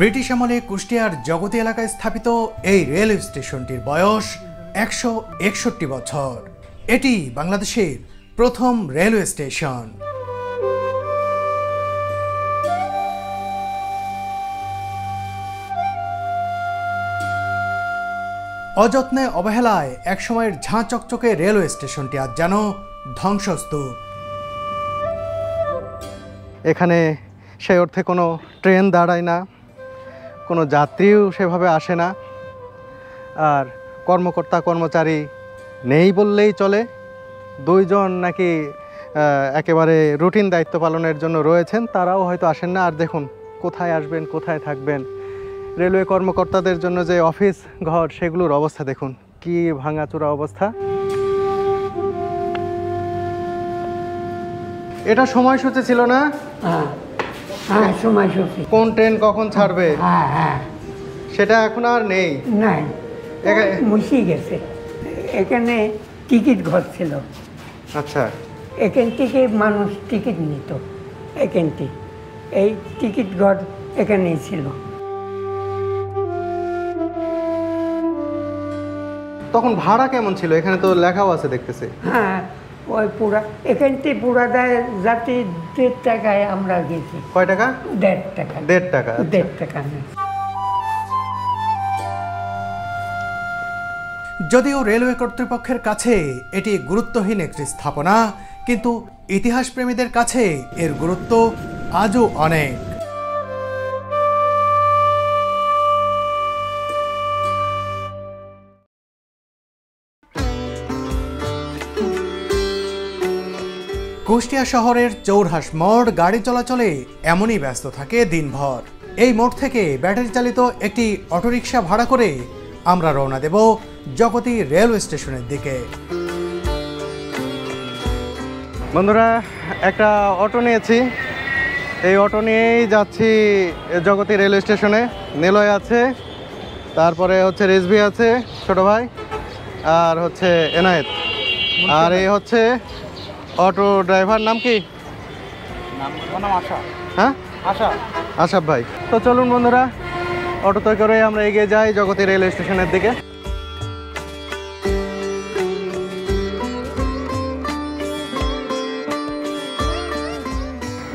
British আমলে কুষ্টিয়ার জগতী এলাকায় স্থাপিত এই রেলওয়ে স্টেশনটির বয়স 161 বছর। এটি বাংলাদেশের প্রথম রেলওয়ে স্টেশন। অযত্নে অবহেলায় একসময়ের ঝাঁ চকচকে রেলওয়ে স্টেশনটি আজ যেন ধ্বংসস্তূপ। এখানে সেই অর্থে কোনো ট্রেন দাঁড়ায় না, কোনো যাত্রীও সেভাবে আসে না, আর কর্মকর্তা কর্মচারী নেই বললেই চলে। দুইজন নাকি একেবারে রুটিন দায়িত্ব পালনের জন্য রয়েছেন, তারাও হয়তো আসেন না। আর দেখুন কোথায় আসবেন, কোথায় থাকবেন। রেলওয়ে কর্মকর্তাদের জন্য যে অফিস ঘর, সেগুলোর অবস্থা দেখুন, কি ভাঙাচোরা অবস্থা। এটা সময়সূচি ছিল না? হ্যাঁ, সময়সূচি। কোন ট্রেন কখন ছাড়বে সেটা এখন আর নেই, নাই, মুছে গেছে। এখানে টিকিট ঘর ছিল। আচ্ছা, এখান থেকে মানুষ টিকিট নিত। এখানটি এই টিকিট ঘর এখানেই ছিল। তখন ভাড়া কেমন ছিল? এখানে তো লেখাও আছে দেখতেছি। হ্যাঁ, ওই পুরা এখানটি পুরা দেয় যাতে 1.5 টাকায় আমরা গেছি। কয় টাকা? 1.5 টাকা। 1.5 টাকা। 1.5 টাকা। যদিও রেলওয়ে কর্তৃপক্ষের কাছে এটি গুরুত্বহীন একটি স্থাপনা, কিন্তু ইতিহাস প্রেমীদের কাছে এর গুরুত্ব আজও অনেক। কুষ্টিয়া শহরের চৌরাহাট মোড় গাড়ি চলাচলে এমনই ব্যস্ত থাকে দিনভর। এই মোড় থেকে ব্যাটারি চালিত একটি অটোরিকশা ভাড়া করে আমরা রওনা দেব জগতী রেলওয়ে স্টেশনের দিকে। বন্ধুরা, একটা অটো নিয়েছি, এই অটো নিয়েই যাচ্ছি জগতী রেলওয়ে স্টেশনে। নিলয় আছে, তারপরে হচ্ছে রেজভি আছে ছোট ভাই, আর হচ্ছে এনায়েত, আর এই হচ্ছে অটো ড্রাইভার। নাম কি? হ্যাঁ, আশাফ ভাই। তো চলুন বন্ধুরা, অটোতে করে আমরা এগিয়ে যাই জগতী রেলওয়ে স্টেশনের দিকে।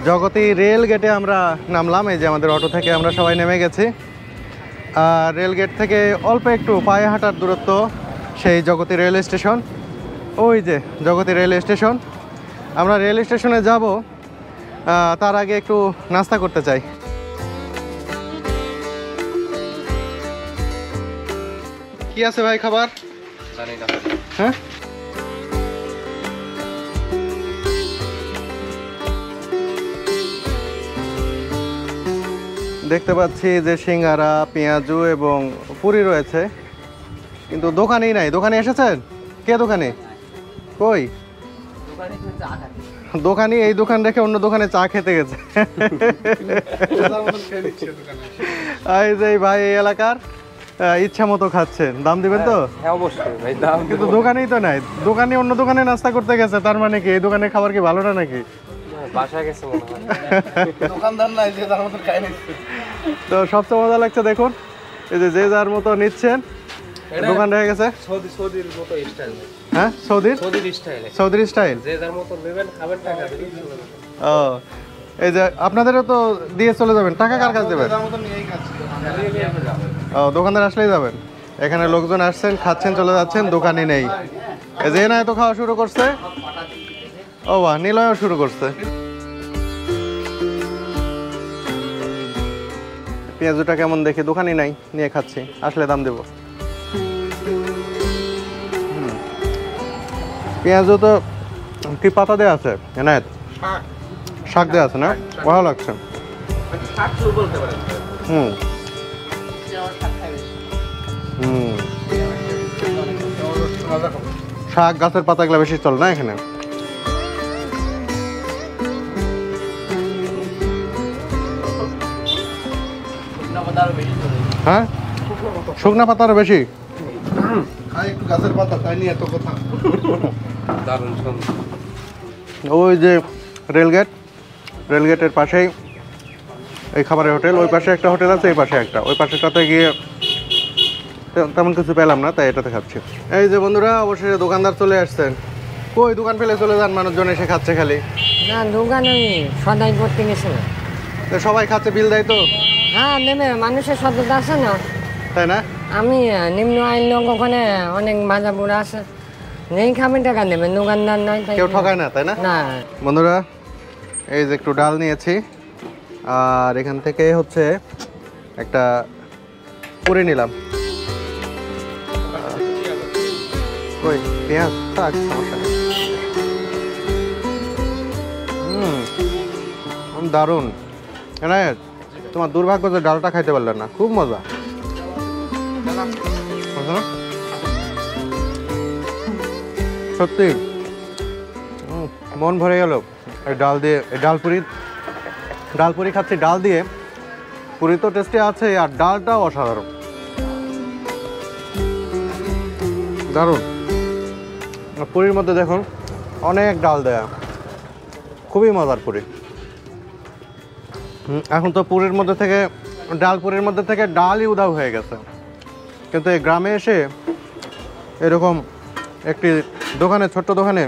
জগতী রেল গেটে আমরা নামলাম। এই যে আমাদের অটো থেকে আমরা সবাই নেমে গেছি। আর রেল গেট থেকে অল্প একটু পায়ে হাঁটার দূরত্ব সেই জগতী রেলওয়ে স্টেশন। ওই যে জগতী রেলওয়ে স্টেশন। আমরা রেল স্টেশনে যাব, তার আগে একটু নাস্তা করতে চাই। কি আছে ভাই খাবার? হ্যাঁ, দেখতে পাচ্ছি যে সিঙ্গারা, পেঁয়াজু এবং পুরি রয়েছে, কিন্তু দোকানেই নাই। দোকানে এসেছেন? কে দোকানে? কই দোকানি? এই দোকান রেখে অন্য দোকানে চা খেতে গেছে। এই যে ভাই এই এলাকার ইচ্ছা মতো খাচ্ছেন, দাম দিবেন তো? অবশ্যই ভাই, দাম। কিন্তু দোকানেই তো নাই। দোকানে অন্য দোকানে নাস্তা করতে গেছে, তার মানে কি এই দোকানের খাবার কি ভালো না নাকি? বাসায় গেছে মনে হয়। দোকানদার নাই, যে যার মতো খাই নিচ্ছে। তো সবচেয়ে মজা লাগছে দেখুন, এই যে যার মতো নিচ্ছেন, দোকান রয়ে গেছে সৌদির মতো স্টাইল। হ্যাঁ, সৌদির স্টাইল। যে যার মতো নেবেন, খাবেন, টাকা দিবেন। ও, এই যে আপনাদেরও তো দিয়ে চলে যাবেন, টাকা কার কাছে দেবেন? ও, দোকানদার আসলেই যাবেন। এখানে লোকজন আসছেন, খাচ্ছেন, চলে যাচ্ছেন, দোকানে নেই। এই যে না এত খাওয়া শুরু করছে। ও বাহ, নিলয়ও শুরু করছে। পেঁয়াজুটা কেমন দেখি, দোকানে নাই, নিয়ে খাচ্ছি, আসলে দাম দেব। পেঁয়াজু তো কি পাতা দেওয়া আছে? এনায়েত, শাক দেওয়া আছে না? ভালো লাগছে। শাক গাছের পাতাগুলো বেশি চলে না এখানে। হ্যাঁ, শুকনা পাতা আরো বেশি। গাছের পাতা, তাই নিয়ে এত কথা। ওই যে রেলগেট, রেলগেটের পাশেই এই খাবারের হোটেল। ওই পাশে একটা হোটেল আছে, এই পাশে একটা। ওই পাশেটাতে গিয়ে তেমন কিছু পেলাম না, তাই এটাতে খাচ্ছি। এই যে বন্ধুরা, অবশেষে দোকানদার চলে আসছেন। কই দোকান ফেলে চলে যান, মানুষজন এসে খাচ্ছে খালি। না দোকানে সদাই করতে গেছে না। তো সবাই খাচ্ছে, বিল দেয় তো? হ্যাঁ নেমে, মানুষের সততা আছে না। তাই না? আমি নিম্ন আইন লোক, ওখানে অনেক ভাজা বুড়া আছে, নেই খাবেন টাকা নেবেন, দোকানদার নাই। কেউ ঠকায় না, তাই না? না। বন্ধুরা, এই যে একটু ডাল নিয়েছি, আর এখান থেকে হচ্ছে একটা পুরি নিলাম। কই পেঁয়াজ থাক, সমস্যা নেই। দারুণ। এনায়েত, তোমার দুর্ভাগ্য যে ডালটা খাইতে পারলে না, খুব মজা। সত্যি মন ভরে গেল এই ডাল দিয়ে। এই ডাল পুরি খাচ্ছি ডাল দিয়ে। পুরি তো টেস্টি আছে, আর ডালটাও অসাধারণ, দারুণ। পুরির মধ্যে দেখুন অনেক ডাল দেয়া, খুবই মজার পুরি। এখন তো পুরির মধ্যে থেকে ডালই উধাও হয়ে গেছে, কিন্তু এই গ্রামে এসে এরকম একটি দোকানে, ছোট্ট দোকানে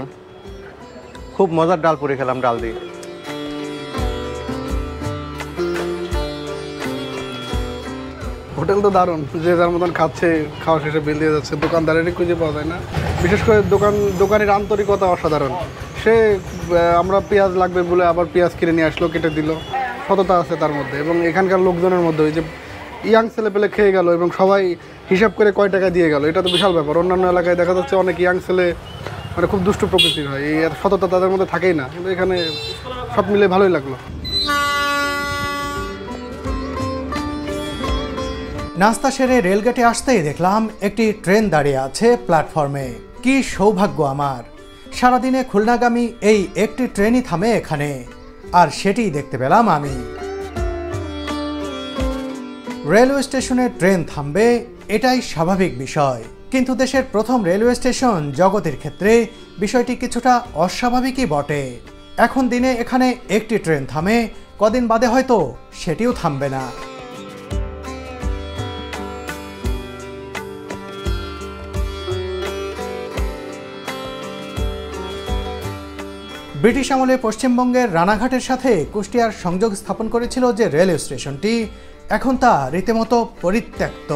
খুব মজার ডাল পুরি খেলাম ডাল দিয়ে। হোটেল তো দারুণ, যে যার মতন খাচ্ছে, খাওয়া শেষে বিল দিয়ে যাচ্ছে। দোকানদারেরই খুঁজে পাওয়া যায় না, বিশেষ করে দোকানের আন্তরিকতা অসাধারণ। সে আমরা পেঁয়াজ লাগবে বলে আবার পেঁয়াজ কিনে নিয়ে আসলো, কেটে দিল, সততা আছে তার মধ্যে। এবং এখানকার লোকজনের মধ্যে ওই যে ইয়াং ছেলে পেলে খেয়ে গেল এবং সবাই হিসাব করে কয় টাকা দিয়ে গেল, এটা তো বিশাল ব্যাপার। অন্যান্য এলাকায় দেখা যাচ্ছে অনেক ইয়াং ছেলে মানে খুব দুষ্ট প্রকৃতির হয়, এই সততা তাদের মধ্যে থাকেই না, কিন্তু এখানে সব মিলে ভালোই লাগলো। নাস্তা সেরে রেলগেটে আসতেই দেখলাম একটি ট্রেন দাঁড়িয়ে আছে প্ল্যাটফর্মে। কি সৌভাগ্য আমার, সারাদিনে খুলনাগামী এই একটি ট্রেনই থামে এখানে, আর সেটিই দেখতে পেলাম আমি। রেলওয়ে স্টেশনে ট্রেন থামবে, এটাই স্বাভাবিক বিষয়, কিন্তু দেশের প্রথম রেলওয়ে স্টেশন জগতের ক্ষেত্রে বিষয়টি কিছুটা অস্বাভাবিকই বটে। এখন দিনে এখানে একটি ট্রেন থামে, কদিন বাদে হয়তো সেটিও থামবে না। ব্রিটিশ আমলে পশ্চিমবঙ্গের রানাঘাটের সাথে কুষ্টিয়ার সংযোগ স্থাপন করেছিল যে রেলওয়ে স্টেশনটি, এখন তা রীতিমতো পরিত্যক্ত।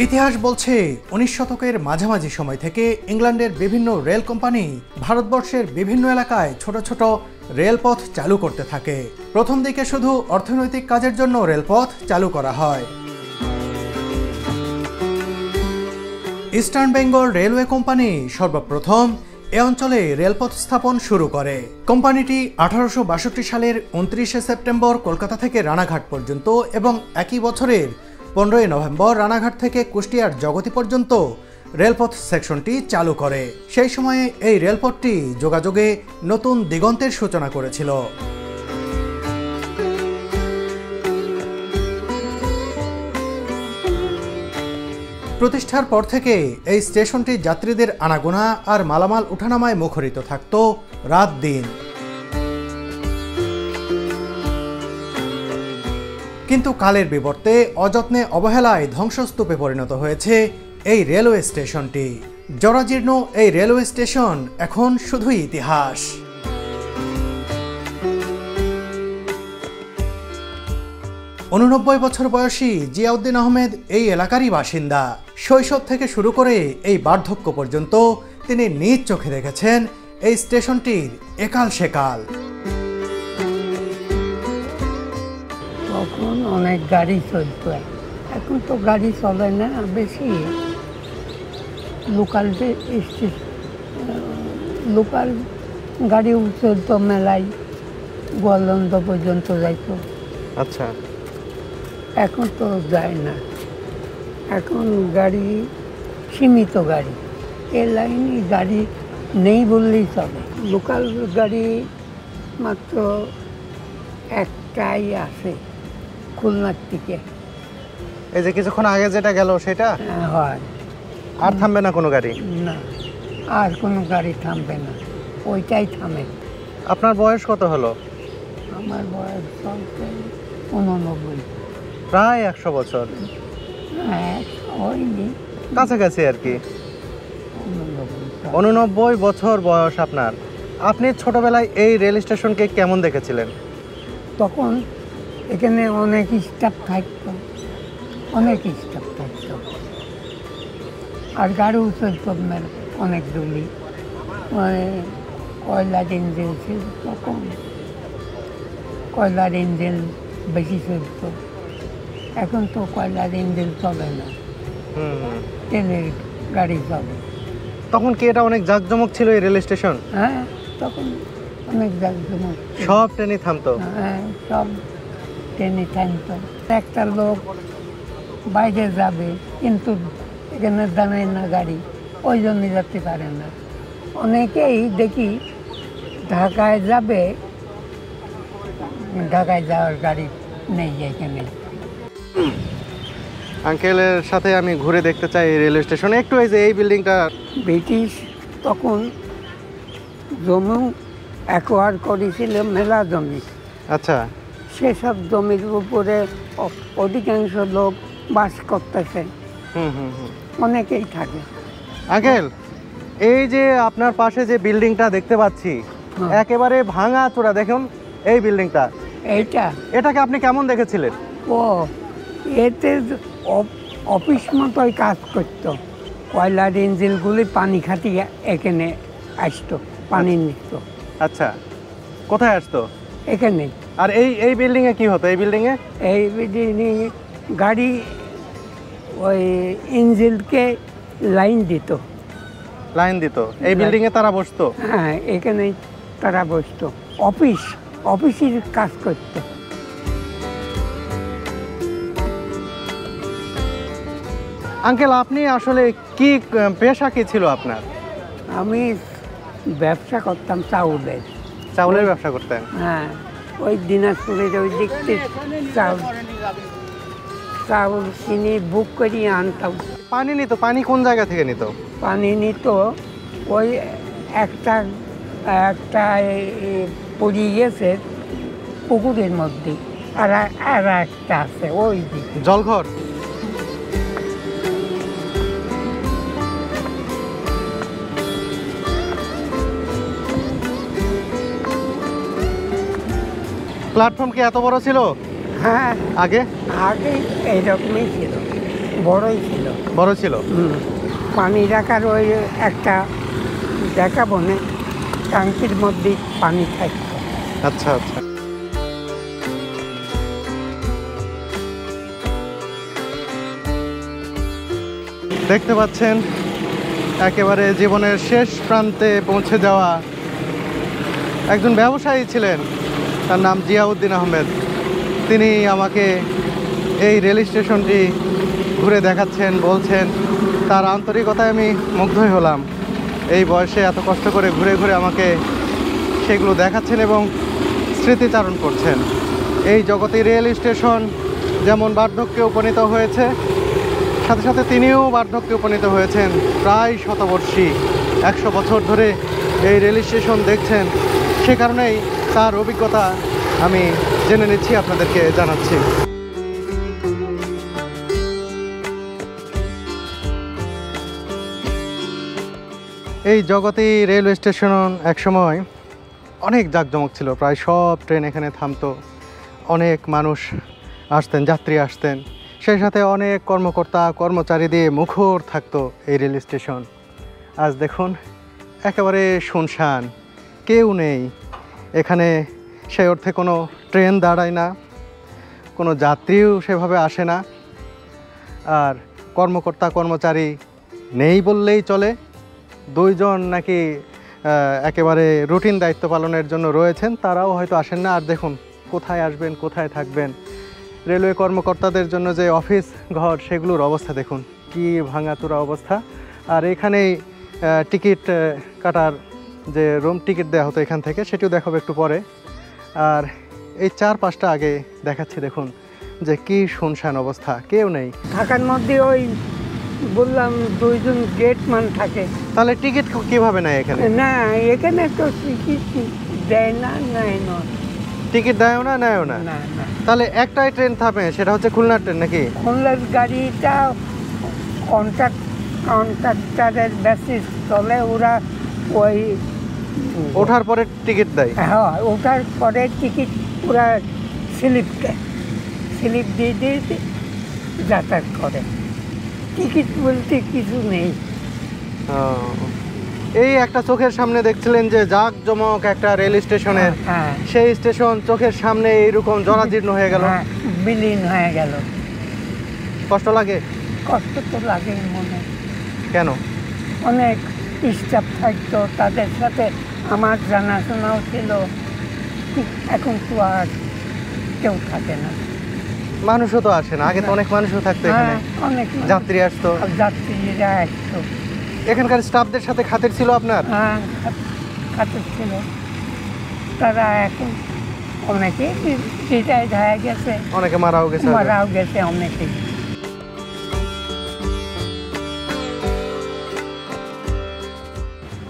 ইতিহাস বলছে 19 শতকের মাঝামাঝি সময় থেকে ইংল্যান্ডের বিভিন্ন রেল কোম্পানি ভারতবর্ষের বিভিন্ন এলাকায় ছোট ছোট রেলপথ চালু করতে থাকে। প্রথম দিকে শুধু অর্থনৈতিক কাজের জন্য রেলপথ চালু করা হয়। ইস্টার্ন বেঙ্গল রেলওয়ে কোম্পানি সর্বপ্রথম এ অঞ্চলে রেলপথ স্থাপন শুরু করে। কোম্পানিটি 1862 সালের 29শে সেপ্টেম্বর কলকাতা থেকে রানাঘাট পর্যন্ত এবং একই বছরের 15ই নভেম্বর রানাঘাট থেকে কুষ্টিয়ার জগতি পর্যন্ত রেলপথ সেকশনটি চালু করে। সেই সময়ে এই রেলপথটি যোগাযোগে নতুন দিগন্তের সূচনা করেছিল। প্রতিষ্ঠার পর থেকে এই স্টেশনটি যাত্রীদের আনাগোনা আর মালামাল উঠানামায় মুখরিত থাকত রাত দিন। কিন্তু কালের বিবর্তে অযত্নে অবহেলায় ধ্বংসস্তূপে পরিণত হয়েছে এই রেলওয়ে স্টেশনটি। জরাজীর্ণ এই রেলওয়ে স্টেশন এখন শুধুই ইতিহাস। ঊননব্বই বছর বয়সী জিয়াউদ্দিন আহমেদ এই এলাকারই বাসিন্দা। শৈশব থেকে শুরু করে এই বার্ধক্য পর্যন্ত তিনি নিজ চোখে দেখেছেন এই স্টেশনটির একাল সেকাল। তখন অনেক গাড়ি চলত, এখন তো গাড়ি চলে না বেশি। লোকাল গাড়িও চলতো, মেলায় গোয়ালন্দ পর্যন্ত যাইতো। আচ্ছা, এখন তো যায় না, এখন গাড়ি সীমিত গাড়ি, এ লাইনে গাড়ি নেই বললেই চলে। লোকাল গাড়ি মাত্র একটাই আছে খুলনার থেকে। এই যে কিছুক্ষণ আগে যেটা গেল সেটা হয়, আর থামবে না কোনো গাড়ি? না, আর কোনো গাড়ি থামবে না, ওইটাই থামে। আপনার বয়স কত হলো? আমার বয়স চলছে 89। প্রায় 100 বছর, হ্যাঁ, হয়নি, কাছাকাছি আর কি। 89। 89 বছর বয়স আপনার। আপনি ছোটবেলায় এই রেল স্টেশনকে কেমন দেখেছিলেন? তখন এখানে অনেক স্টাফ থাকতো, অনেক স্টাফ থাকতো, আর গাড়িও চলত অনেক দূরই, মানে কয়লার ইঞ্জিন ছিল তখন, কয়লার ইঞ্জিন বেশি চলত। এখন তো কয়লার ইঞ্জিন চলে না, হুম হুম। তেলের গাড়ি চলে। তখন কি এটা অনেক জাঁকজমক ছিল এই রেল স্টেশন? হ্যাঁ, তখন অনেক জাঁকজমক ছিল। সব ট্রেনই থামতো। হ্যাঁ, সব ট্রেনে থামতো। একটা লোক বাইরে যাবে কিন্তু এখানে দাঁড়ায় না গাড়ি, ওই জন্য যেতে পারে না। অনেকেই দেখি ঢাকায় যাবে, ঢাকায় যাওয়ার গাড়ি নেই এখানে। আঙ্কেলের সাথে আমি ঘুরে দেখতে চাই এই রেল স্টেশনে একটু। এই যে এই বিল্ডিংটা, ব্রিটিশ তখন জমি অ্যাকোয়ার করেছিল, মেলা জমি। আচ্ছা, সেসব জমির উপরে অধিকাংশ লোক বাস করতেছে, হুম হুম হুম। অনেকেই থাকে। আঙ্কেল, এই যে আপনার পাশে যে বিল্ডিংটা দেখতে পাচ্ছি, হুম। একেবারে ভাঙা চূড়া, দেখুন এই বিল্ডিংটা, এইটা এটাকে আপনি কেমন দেখেছিলেন? ও এতে অফিস মতোই কাজ করতো। কয়লার ইঞ্জিনগুলি পানি খাটিয়ে এখানে আসতো, পানি নিত আচ্ছা, কোথায় আসতো? এখানে। আর এই বিল্ডিং এ কি হতো? এই বিল্ডিং এ এই গাড়ি ওই ইঞ্জিনকে লাইন দিত। লাইন দিত, এই বিল্ডিং এ তারা বসতো। হ্যাঁ, এখানে তারা বসতো, অফিসের কাজ করতো। আঙ্কেল, আপনি আসলে কি পেশা কি ছিল আপনার? আমি ব্যবসা করতাম চাউলের। চাউলের ব্যবসা করতেন? হ্যাঁ, ওই দিনাজপুরের ওই দিকতে চাউল কিনে বুক করিয়ে আনতাম। পানি নিত? পানি কোন জায়গা থেকে নিত? পানি নিত ওই একটা পড়িয়ে গেছে পুকুরের মধ্যে, আর একটা আছে ওই দিকে জলঘর? প্ল্যাটফর্ম কি এত বড় ছিল হ্যাঁ, আগে? আগে এইরকমই ছিল, বড়ই ছিল। বড় ছিল। পানি রাখার ওই একটা দেখাবো না, ট্যাঙ্কির মধ্যে পানি থাকতো। আচ্ছা আচ্ছা। দেখতে পাচ্ছেন একেবারে জীবনের শেষ প্রান্তে পৌঁছে যাওয়া একজন ব্যবসায়ী ছিলেন, তার নাম জিয়াউদ্দিন আহমেদ। তিনি আমাকে এই রেল স্টেশনটি ঘুরে দেখাচ্ছেন, বলছেন। তার আন্তরিকতায় আমি মুগ্ধই হলাম। এই বয়সে এত কষ্ট করে ঘুরে ঘুরে আমাকে সেগুলো দেখাচ্ছেন এবং স্মৃতিচারণ করছেন। এই জগতী রেল স্টেশন যেমন বার্ধক্যে উপনীত হয়েছে, সাথে সাথে তিনিও বার্ধক্যে উপনীত হয়েছেন। প্রায় শতবর্ষী, 100 বছর ধরে এই রেল স্টেশন দেখছেন। সে কারণেই তার অভিজ্ঞতা আমি জেনে নিচ্ছি, আপনাদেরকে জানাচ্ছি। এই জগতী রেলওয়ে স্টেশন একসময় অনেক জাঁকজমক ছিল। প্রায় সব ট্রেন এখানে থামতো, অনেক মানুষ আসতেন, যাত্রী আসতেন, সেই সাথে অনেক কর্মকর্তা কর্মচারী দিয়ে মুখর থাকতো এই রেল স্টেশন। আজ দেখুন একেবারে শুনশান, কেউ নেই এখানে। সেই অর্থে কোনো ট্রেন দাঁড়ায় না, কোনো যাত্রীও সেভাবে আসে না, আর কর্মকর্তা কর্মচারী নেই বললেই চলে। 2 জন নাকি একেবারে রুটিন দায়িত্ব পালনের জন্য রয়েছেন, তারাও হয়তো আসেন না। আর দেখুন কোথায় আসবেন, কোথায় থাকবেন। রেলওয়ে কর্মকর্তাদের জন্য যে অফিস ঘর, সেগুলোর অবস্থা দেখুন কি ভাঙাচোরা অবস্থা। আর এখানেই টিকিট কাটার যে রুম টিকিট দেওয়া হতো এখান থেকে, সেটিও দেখাবো একটু পরে। আর এই 4-5টা আগে দেখাচ্ছি, দেখুন যে কি শুনশান অবস্থা, কেউ নেই। ঢাকার মধ্যে ওই বললাম 2 জন গেটম্যান থাকে। তাহলে টিকিট কিভাবে নেয় এখানে? না, এখানে তো টিকিট দেয় না, নেয় না। টিকিট দেয়ও না, নেয়ও না। না না, তাহলে একটাই ট্রেন থামে, সেটা হচ্ছে খুলনার ট্রেন নাকি? খুলনার গাড়িটা কন্ট্রাক্টারের বেসিস চলে, ওরা ওই ওঠার পরে টিকিট দেয়। হ্যাঁ, ওঠার পরে টিকিট ওরা স্লিপ দেয়, স্লিপ দিয়ে দিয়ে যাতায়াত করে। টিকিট বলতে কিছু নেই। ও, এই একটা চোখের সামনে দেখছিলেন যে জাঁকজমক একটা রেল স্টেশনের, হ্যাঁ সেই স্টেশন চোখের সামনে এইরকম জরাজীর্ণ হয়ে গেল। হ্যাঁ, বিলীন হয়ে গেল। কষ্ট লাগে? কষ্ট তো লাগে মনে। কেন? অনেক স্টাফ থাকতো, তাদের সাথে আমার জানাশোনাও ছিল, এখন তো আর কেউ থাকে না। মানুষও তো আসে না, আগে তো অনেক মানুষও থাকতো এখানে, হ্যাঁ, অনেক মানুষ, যাত্রী আসতো। যাত্রীরা আসতো। এখানকার স্টাফদের সাথে খাতির ছিল আপনার? হ্যাঁ, খাতির ছিল। তারা এখন অনেকে রিটায়ার্ড হয়ে গেছে, অনেকে মারাও গেছে। মারাও গেছে অনেকে।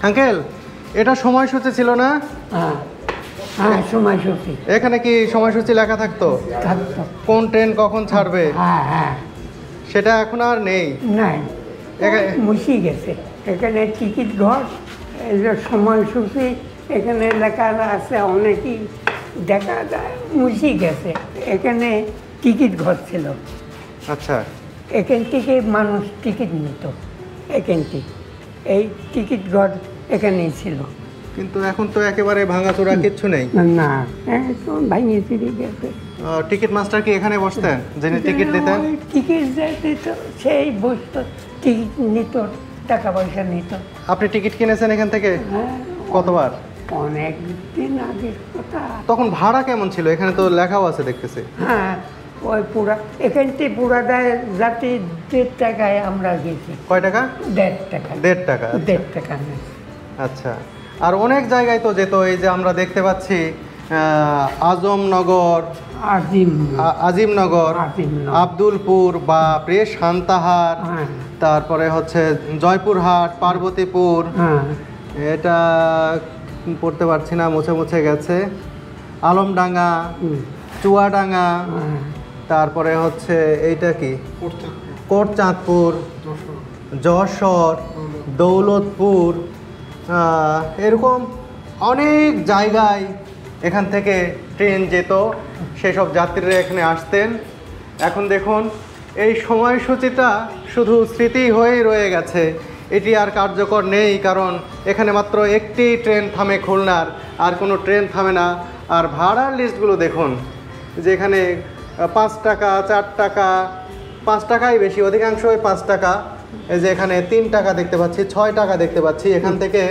আঙ্কেল, এটা সময়সূচি ছিল না? হ্যাঁ হ্যাঁ, সময়সূচি এখানে কি সময়সূচি লেখা থাকতো থাকতো। কোন ট্রেন কখন ছাড়বে? হ্যাঁ হ্যাঁ, সেটা এখন আর নেই। নাই, এখানে- মুছে গেছে। এখানে টিকিট ঘর, এই যে সময়সূচি এখানে লেখা আছে, অনেকেই দেখা যায় মুছে গেছে। এখানে টিকিট ঘর ছিল, আচ্ছা, এখান থেকে মানুষ টিকিট নিত, এখান থেকে এই টিকিট ঘর এখানেই ছিল। কিন্তু এখন তো একেবারে ভাঙাচোরা কিচ্ছু নেই। না, এখন ভাঙিয়ে ফিরে গেছে। টিকিট মাস্টার কি এখানে বসতেন, যিনি টিকিট দিতেন? ওই টিকিট যে দিত, সেই বসতো, টিকিট নিত, টাকা পয়সা নিত। আপনি টিকিট কিনেছেন এখান থেকে হ্যাঁ, কতবার? অনেক দিন আগের কথা। তখন ভাড়া কেমন ছিল? এখানে তো লেখাও আছে দেখতেছি। হ্যাঁ, ওই পুরা এখান থেকে পুরাটায় যাতে 1.5 টাকায় আমরা গেছি। কয় টাকা? 1.5 টাকা। 1.5 টাকা। 1.5 টাকা নেই। আচ্ছা, আর অনেক জায়গায় তো যেত, এই যে আমরা দেখতে পাচ্ছি আজমনগর, আজিমনগর, আজিমনগর। আব্দুলপুর বা প্রেস সান্তাহার, হ্যাঁ তারপরে হচ্ছে জয়পুরহাট, পার্বতীপুর, হ্যাঁ এটা পড়তে পারছি না, মুছে মুছে গেছে, আলমডাঙ্গা, হুম, চুয়াডাঙ্গা, হ্যাঁ, তারপরে হচ্ছে এইটা কি কোটচাঁদপুর, যশোর, দৌলতপুর, এরকম অনেক জায়গায় এখান থেকে ট্রেন যেত, সেসব যাত্রীরা এখানে আসতেন। এখন দেখুন এই সময়সূচিটা শুধু স্মৃতি হয়েই রয়ে গেছে, এটি আর কার্যকর নেই, কারণ এখানে মাত্র একটি ট্রেন থামে খুলনার, আর কোনো ট্রেন থামে না। আর ভাড়ার লিস্টগুলো দেখুন, যেখানে 5 টাকা, 4 টাকা, 5 টাকাই বেশি, অধিকাংশই 5 টাকা। এই যে এখানে 3 টাকা দেখতে পাচ্ছি, 6 টাকা দেখতে পাচ্ছি। এখান থেকে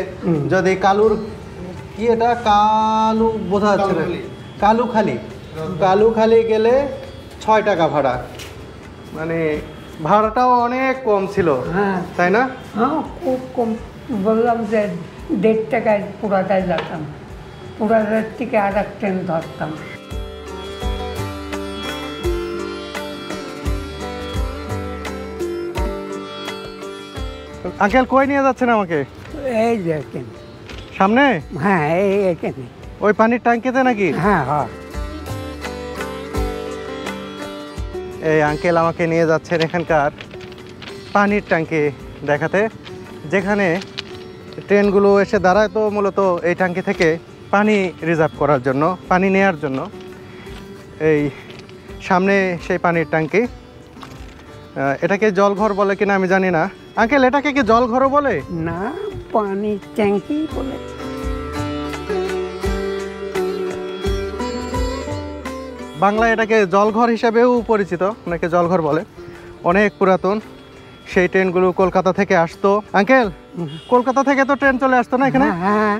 যদি কালুর কি, এটা কালু বোঝা যাচ্ছে না, কালুখালি গেলে 6 টাকা ভাড়া, মানে ভাড়াটাও অনেক কম ছিল, হ্যাঁ, তাই না? হ্যাঁ, খুব কম। বললাম যে 1.5 টাকায় পুরাটায় যেতাম, পুরাটার থেকে আর এক ট্রেন ধরতাম। আঙ্কেল কই নিয়ে যাচ্ছেন আমাকে? এই যে এখানে, সামনে হ্যাঁ, এই এখানে, ওই পানির ট্যাঙ্কিতে নাকি? হ্যাঁ হ্যাঁ। এই আঙ্কেল আমাকে নিয়ে যাচ্ছেন এখানকার পানির ট্যাঙ্কি দেখাতে, যেখানে ট্রেনগুলো এসে দাঁড়ায়। তো মূলত এই ট্যাঙ্কি থেকে পানি রিজার্ভ করার জন্য, পানি নেয়ার জন্য। এই সামনে সেই পানির ট্যাঙ্কি। এটাকে জলঘর বলে কিনা আমি জানি না। আঙ্কেল, এটাকে কি জলঘরও বলে? না, পানির ট্যাঙ্কি বলে। বাংলায় এটাকে জলঘর হিসাবেও পরিচিত, অনেকে জলঘর বলে। অনেক পুরাতন সেই ট্রেনগুলো কলকাতা থেকে আসতো। আঙ্কেল, কলকাতা থেকে তো ট্রেন চলে আসতো না এখানে? হ্যাঁ,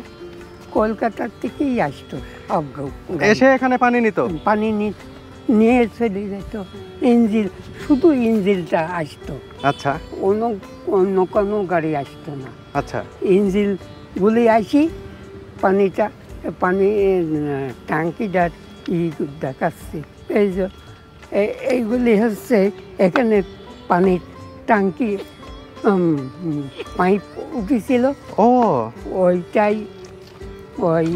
কলকাতার থেকেই আসতো সব গাড়ি। এসে এখানে পানি নিত? পানি নিয়ে চলে যেত। ইঞ্জিল, শুধু ইঞ্জিলটা আসতো, আচ্ছা অন্য অন্য কোনো গাড়ি আসতো না। আচ্ছা। ইঞ্জিলগুলি আসি, পানিটা, পানি ট্যাঙ্কিটার দেখাচ্ছে। এই যে এইগুলি হচ্ছে এখানে পানির ট্যাঙ্কি, পাইপ উঠেছিল, ও ওইটাই ওই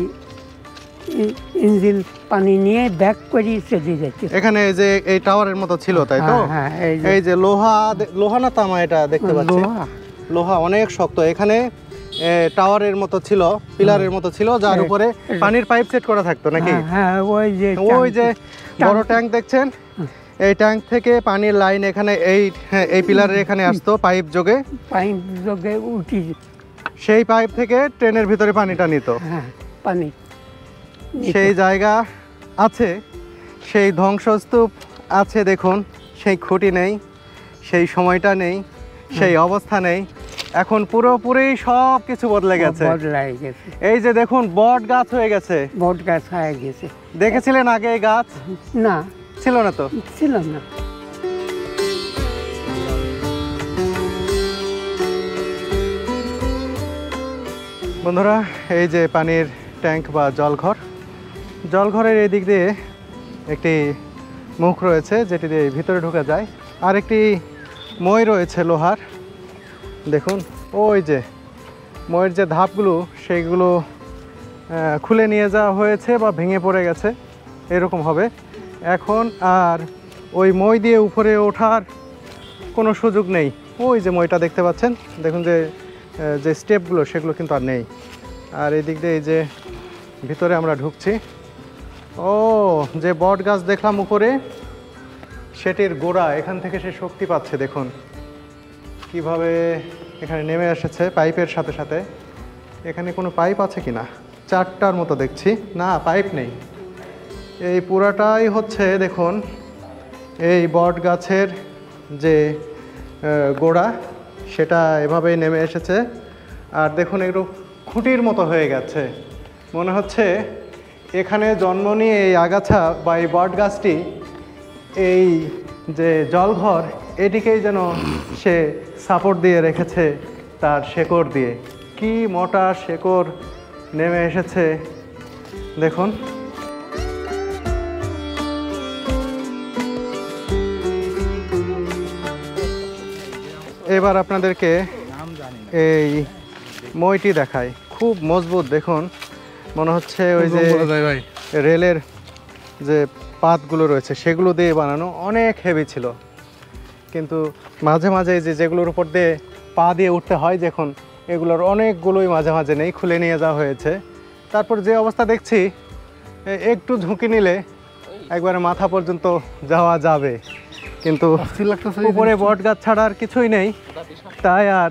ইঞ্জিন পানি নিয়ে ব্যাক করে চলে যাচ্ছে। এখানে এই যে এই টাওয়ারের মতো ছিল তাই তো? হ্যাঁ, হ্যাঁ, এই যে লোহা না তামা এটা দেখতে পাচ্ছি। লোহা। লোহা অনেক শক্ত। এখানে টাওয়ারের মতো ছিল, পিলারের মতো ছিল, যার উপরে পানির পাইপ সেট করা থাকতো নাকি? হ্যাঁ, ওই যে বড় ট্যাঙ্ক দেখছেন, এই ট্যাঙ্ক থেকে পানির লাইন এখানে এই পিলারের এখানে আসতো পাইপ যোগে। পাইপ যোগে উঠি, সেই পাইপ থেকে ট্রেনের ভিতরে পানিটা নিত। হ্যাঁ, পানি সেই জায়গা আছে, সেই ধ্বংসস্তূপ আছে, দেখুন সেই খুঁটি নেই, সেই সময়টা নেই, সেই অবস্থা নেই। এখন পুরোপুরি সব কিছু বদলে গেছে। বদলাই গেছে। এই যে দেখুন বট গাছ হয়ে গেছে। বট গাছ হয়ে গেছে। দেখেছিলেন আগে এই গাছ? না, ছিল না তো। ছিল না। বন্ধুরা, এই যে পানির ট্যাঙ্ক বা জলঘরের এই দিক দিয়ে একটি মুখ রয়েছে যেটি দিয়ে ভিতরে ঢোকা যায়, আর একটি মই রয়েছে লোহার। দেখুন ওই যে মইয়ের যে ধাপগুলো সেইগুলো খুলে নিয়ে যাওয়া হয়েছে বা ভেঙে পড়ে গেছে, এরকম হবে এখন। আর ওই মই দিয়ে উপরে ওঠার কোনো সুযোগ নেই। ওই যে মইটা দেখতে পাচ্ছেন, দেখুন যে স্টেপগুলো সেগুলো কিন্তু আর নেই। আর এই দিক দিয়ে এই যে ভিতরে আমরা ঢুকছি, ও যে বট গাছ দেখলাম উপরে, সেটির গোড়া এখান থেকে সে শক্তি পাচ্ছে। দেখুন কিভাবে এখানে নেমে এসেছে পাইপের সাথে সাথে। এখানে কোনো পাইপ আছে কি না? 4টার মতো দেখছি, না পাইপ নেই। এই পুরাটাই হচ্ছে দেখুন এই বট গাছের যে গোড়া, সেটা এভাবেই নেমে এসেছে। আর দেখুন একটু খুঁটির মতো হয়ে গেছে, মনে হচ্ছে এখানে জন্ম নিয়ে এই আগাছা বা এই বট গাছটি এই যে জলঘর এটিকেই যেন সে সাপোর্ট দিয়ে রেখেছে তার শেকড় দিয়ে। কি মোটা শেকড় নেমে এসেছে দেখুন। এবার আপনাদেরকে এই মইটি দেখাই, খুব মজবুত। দেখুন মনে হচ্ছে ওই যে রেলের যে পাতগুলো রয়েছে সেগুলো দিয়ে বানানো, অনেক হেভি ছিল। কিন্তু মাঝে মাঝে যেগুলোর উপর দিয়ে পা দিয়ে উঠতে হয়, দেখুন এগুলোর অনেকগুলোই মাঝে মাঝে নেই, খুলে নিয়ে যাওয়া হয়েছে। তারপর যে অবস্থা দেখছি, একটু ঝুঁকি নিলে একবারে মাথা পর্যন্ত যাওয়া যাবে, কিন্তু উপরে বট গাছ ছাড়া আর কিছুই নেই, তাই আর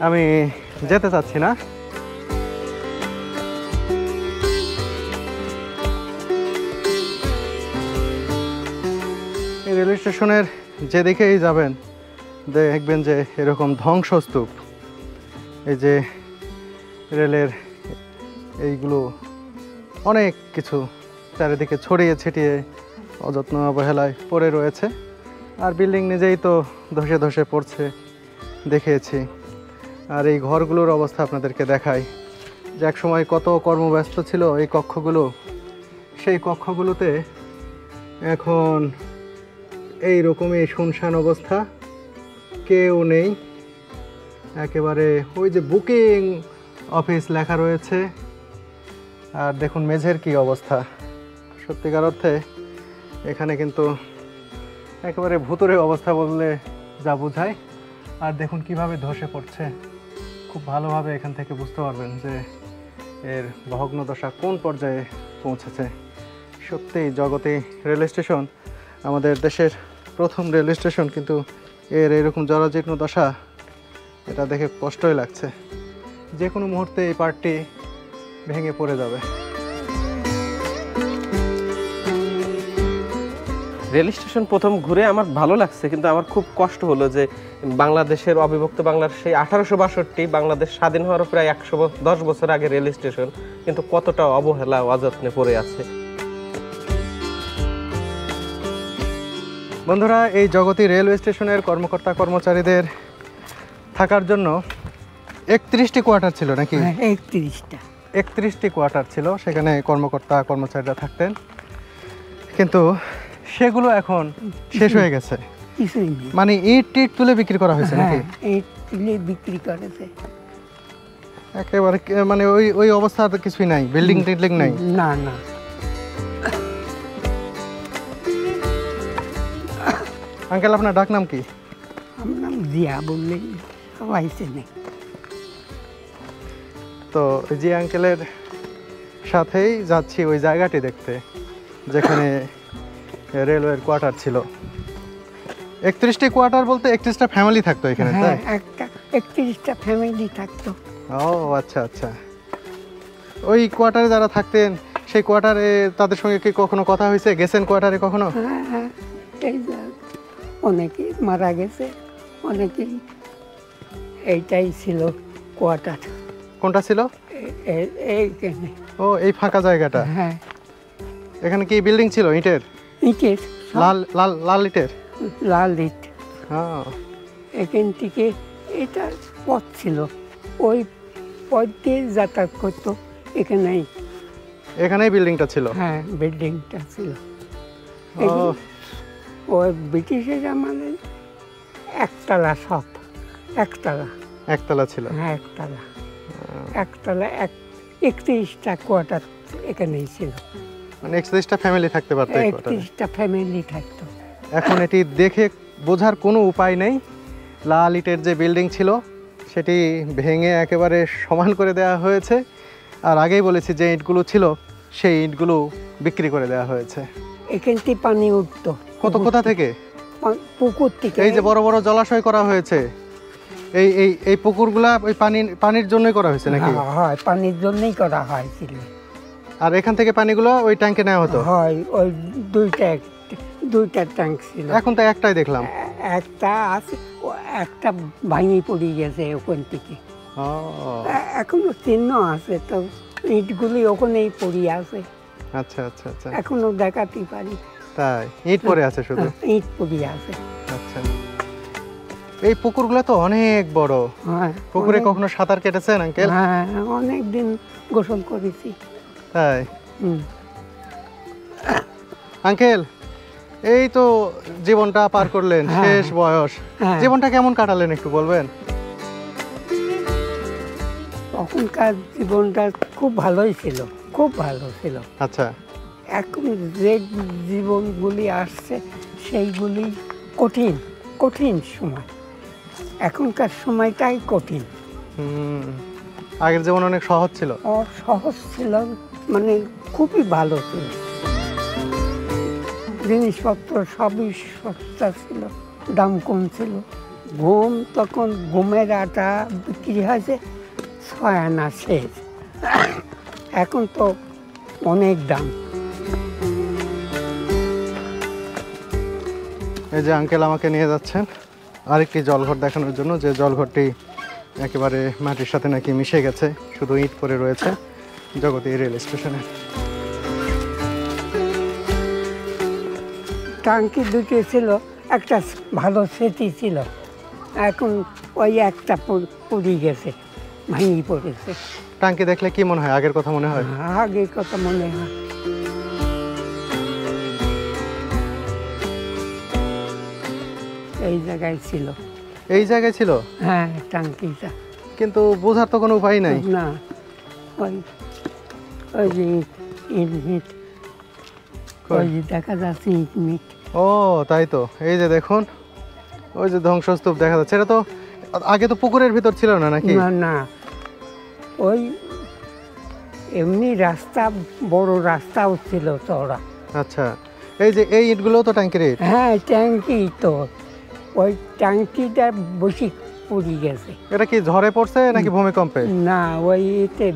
আমি যেতে চাচ্ছি না। এই রেল স্টেশনের যেদিকেই যাবেন দেখবেন যে এরকম ধ্বংসস্তূপ, এই যে রেলের এইগুলো অনেক কিছু চারিদিকে ছড়িয়ে ছিটিয়ে অযত্ন অবহেলায় পড়ে রয়েছে। আর বিল্ডিং নিজেই তো ধসে ধসে পড়ছে, দেখিয়েছি। আর এই ঘরগুলোর অবস্থা আপনাদেরকে দেখাই, যে এক সময় কত কর্মব্যস্ত ছিল এই কক্ষগুলো, সেই কক্ষগুলোতে এখন এই রকমই শুনশান অবস্থা, কেউ নেই একেবারে। ওই যে বুকিং অফিস লেখা রয়েছে, আর দেখুন মেঝের কি অবস্থা। সত্যিকার অর্থে এখানে কিন্তু একেবারে ভুতুরে অবস্থা বললে যা বোঝায়। আর দেখুন কিভাবে ধসে পড়ছে, খুব ভালোভাবে এখান থেকে বুঝতে পারবেন যে এর ভগ্নদশা কোন পর্যায়ে পৌঁছেছে। সত্যিই জগতে রেল স্টেশন আমাদের দেশের প্রথম রেল স্টেশন, কিন্তু এর এরকম জরাজীর্ণ দশা, এটা দেখে কষ্টই লাগছে। যে কোনো মুহূর্তে এই পার্টটি ভেঙে পড়ে যাবে। রেল স্টেশন প্রথম ঘুরে আমার ভালো লাগছে, কিন্তু আমার খুব কষ্ট হলো যে বাংলাদেশের অবিভক্ত বাংলার সেই 1862 বাংলাদেশ স্বাধীন হওয়ার প্রায় 110 বছর আগে রেল স্টেশন কিন্তু কতটা অবহেলা অযত্নে পড়ে আছে। বন্ধুরা, এই জগতী রেলওয়ে স্টেশনের কর্মকর্তা কর্মচারীদের থাকার জন্য 31টি কোয়ার্টার ছিল নাকি? 31টি কোয়ার্টার ছিল, সেখানে কর্মকর্তা কর্মচারীরা থাকতেন। কিন্তু সেগুলো এখন শেষ হয়ে গেছে, মানে ইট টিট তুলে বিক্রি করা হয়েছে নাকি? ইট তুলে বিক্রি করেছে। একেবারে মানে ওই ওই অবস্থা তো কিছুই নাই, বিল্ডিং টিল্ডিং নাই। না না, আঙ্কেল আপনার ডাক নাম কি? আমার নাম জিয়া বললেই সবাই চেনে। তো ওই জি আঙ্কেলের সাথেই যাচ্ছি ওই জায়গাটি দেখতে যেখানে রেলওয়ের কোয়ার্টার ছিল। 31টি কোয়ার্টার বলতে 31টা ফ্যামিলি থাকতো এখানে, তাই? হ্যাঁ, একটা 31টা ফ্যামিলি থাকতো। ও আচ্ছা আচ্ছা। ওই কোয়ার্টারে যারা থাকতেন সেই কোয়ার্টারে তাদের সঙ্গে কি কখনো কথা হয়েছে? গেছেন কোয়ার্টারে কখনো? হ্যাঁ হ্যাঁ, এই যে অনেকেই মারা গেছে, অনেকেই। এইটাই ছিল কোয়ার্টার। কোনটা ছিল? এইখানে। ও এই ফাঁকা জায়গাটা। হ্যাঁ, এখানে কি বিল্ডিং ছিল ইটের? ইটের লাল লাল লাল ইটের? লাল ইট। হ্যাঁ। এখান থেকে এটা পথ ছিল, ওই পথ দিয়ে যাতায়াত করতো। এখানেই এখানেই বিল্ডিংটা ছিল? হ্যাঁ, বিল্ডিংটা ছিল। ও ওই ব্রিটিশের আমলে একতলা, সব একতলা। একতলা ছিল? হ্যাঁ, একতলা। একতলা 31টা কোয়ার্টার এখানেই ছিল। মানে 31টা ফ্যামিলি থাকতে পারতো এই কোয়ার্টারে? 31টা ফ্যামিলি থাকতো। এখন এটি দেখে বোঝার কোনো উপায় নেই। লাল ইটের যে বিল্ডিং ছিল সেটি ভেঙে একেবারে সমান করে দেওয়া হয়েছে। আর আগেই বলেছি যে ইটগুলো ছিল সেই ইটগুলো বিক্রি করে দেওয়া হয়েছে। এখান থেকে পানি উঠতো। কোথা থেকে? পুকুর থেকে। এই যে বড় বড় জলাশয় করা হয়েছে, এই এই এই পুকুরগুলা ওই পানির জন্যই করা হয়েছে নাকি? হয়, পানির জন্যই করা হয়েছিল। আর এখান থেকে পানিগুলো ওই ট্যাঙ্কে নেওয়া হতো? হয়, ওই দুইটা ট্যাঙ্ক ছিল। এখন তো একটাই দেখলাম। একটা আছে, একটা ভাঙি পড়ে গেছে ওখান থেকে। ও এখনো চিহ্ন আছে, তো ইটগুলি ওখানেই পড়ে আছে। আচ্ছা আচ্ছা আচ্ছা, এখনো দেখাতে পারি। তাই ইট পড়ে আছে শুধু? ইট পড়ে আছে। আচ্ছা, এই পুকুরগুলো তো অনেক বড়। হ্যাঁ, পুকুরে কখনো সাঁতার কেটেছেন আঙ্কেল? হ্যাঁ, অনেক দিন গোসল করেছি। তাই? হুম। আঙ্কেল এই তো জীবনটা পার করলেন, হ্যাঁ, শেষ বয়স, হ্যাঁ। জীবনটা কেমন কাটালেন একটু বলবেন? তখনকার জীবনটা খুব ভালোই ছিল, খুব ভালো ছিল। আচ্ছা, এখন যে জীবনগুলি আসছে সেইগুলি কঠিন, কঠিন সময়। এখনকার সময়টাই কঠিন। আগের জীবন অনেক সহজ ছিল। সহজ ছিল, মানে খুবই ভালো ছিল। জিনিসপত্র সবই সস্তা ছিল, দাম কম ছিল। গম তখন গমের আটা বিক্রি হয়েছে 6 আনা শেষ। এখন তো অনেক দাম। এই যে আঙ্কেল আমাকে নিয়ে যাচ্ছেন আরেকটি জলঘর দেখানোর জন্য, যে জলঘরটি একেবারে মাটির সাথে নাকি মিশে গেছে, শুধু ইট পড়ে রয়েছে জগতী রেল স্টেশনে। টাঙ্কি দুটো ছিল, একটা ভালো স্মৃতি ছিল। এখন ওই একটা পড়ে গেছে, ভাঙি পড়েছে। টাঙ্কি দেখলে কি মনে হয়? আগের কথা মনে হয়? আগের কথা মনে হয়। এই জায়গায় ছিল। এই জায়গায় ছিল? হ্যাঁ, টাঙ্কিটা। কিন্তু বোঝার তো কোনো উপায় নাই। না, ওই ওই যে ইট মিট, ওই যে দেখা যাচ্ছে ইট মিট। ও তাই তো, এই যে দেখুন ওই যে ধ্বংসস্তূপ দেখা যাচ্ছে। এটা তো আগে তো পুকুরের ভিতর ছিল না নাকি? না না, ওই এমনি রাস্তা, বড় রাস্তাও ছিল চওড়া। আচ্ছা, এই যে এই ইটগুলো তো ট্যাঙ্কির ইট? হ্যাঁ, ট্যাঙ্কি তো। ওই ট্যাঙ্কিটা বেশি পড়ে গেছে। এটা কি ঝড়ে পড়ছে নাকি ভূমিকম্পে? না, ওই এতে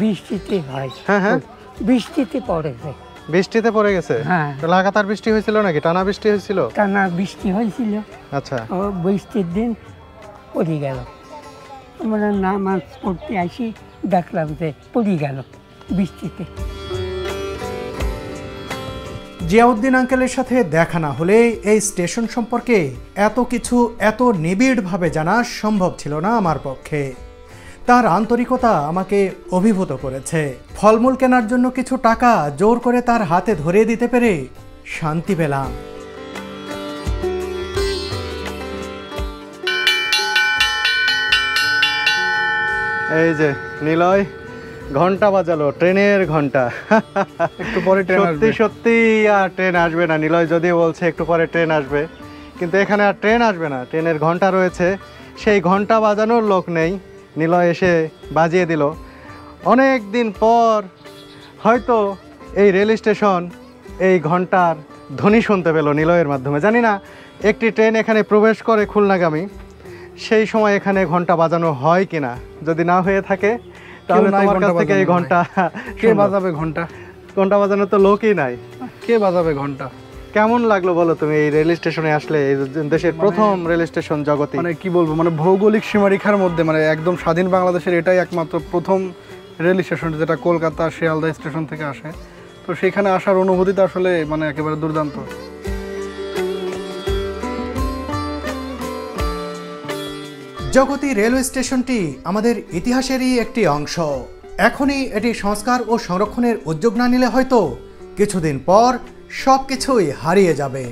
বৃষ্টিতে হয়। হ্যাঁ হ্যাঁ, বৃষ্টিতে পড়েছে। বৃষ্টিতে পড়ে গেছে? হ্যাঁ, তো লাগাতার বৃষ্টি হয়েছিল নাকি টানা বৃষ্টি হয়েছিল? টানা বৃষ্টি হয়েছিল। আচ্ছা, ও বৃষ্টির দিন পড়ে গেল। আমরা নামাজ পড়তে আসি, দেখলাম যে পড়ে গেল বৃষ্টিতে। জিয়াউদ্দিন আঙ্কেলের সাথে দেখা না হলে এই স্টেশন সম্পর্কে এত কিছু এত নিবিড়ভাবে জানা সম্ভব ছিল না আমার পক্ষে। তার আন্তরিকতা আমাকে অভিভূত করেছে। ফলমূল কেনার জন্য কিছু টাকা জোর করে তার হাতে ধরিয়ে দিতে পেরে শান্তি পেলাম। এই যে নিলয় ঘন্টা বাজালো, ট্রেনের ঘন্টা। একটু পরে ট্রেন সত্যি আসবে। সত্যি আর ট্রেন আসবে না। নিলয় যদিও বলছে একটু পরে ট্রেন আসবে, কিন্তু এখানে আর ট্রেন আসবে না। ট্রেনের ঘন্টা রয়েছে, সেই ঘন্টা বাজানোর লোক নেই। নিলয় এসে বাজিয়ে দিল। অনেক দিন পর হয়তো এই রেল স্টেশন এই ঘন্টার ধ্বনি শুনতে পেল নিলয়ের মাধ্যমে। জানি না একটি ট্রেন এখানে প্রবেশ করে খুলনাগামী, সেই সময় এখানে ঘন্টা বাজানো হয় কিনা। যদি না হয়ে থাকে তাহলে নাই তোমার কাছ ঘন্টা থেকে এই বাজানোর ঘন্টা কে বাজাবে ঘন্টা? ঘন্টা বাজানোর তো লোকই নাই। কে বাজাবে ঘন্টা? কেমন লাগলো বলো তুমি এই রেল স্টেশনে আসলে? এই দেশের প্রথম রেল স্টেশন জগতে। মানে কি বলবো, মানে ভৌগোলিক সীমারেখার মধ্যে মানে একদম স্বাধীন বাংলাদেশের এটাই একমাত্র প্রথম রেল স্টেশন, যেটা কলকাতা শিয়ালদা স্টেশন থেকে আসে। তো সেখানে আসার অনুভূতিটা আসলে মানে একেবারে দুর্দান্ত। জগতী রেলওয়ে স্টেশনটি আমাদের ইতিহাসেরই একটি অংশ। এখনই এটি সংস্কার ও সংরক্ষণের উদ্যোগ না নিলে হয়তো কিছুদিন পর সব কিছুই হারিয়ে যাবে।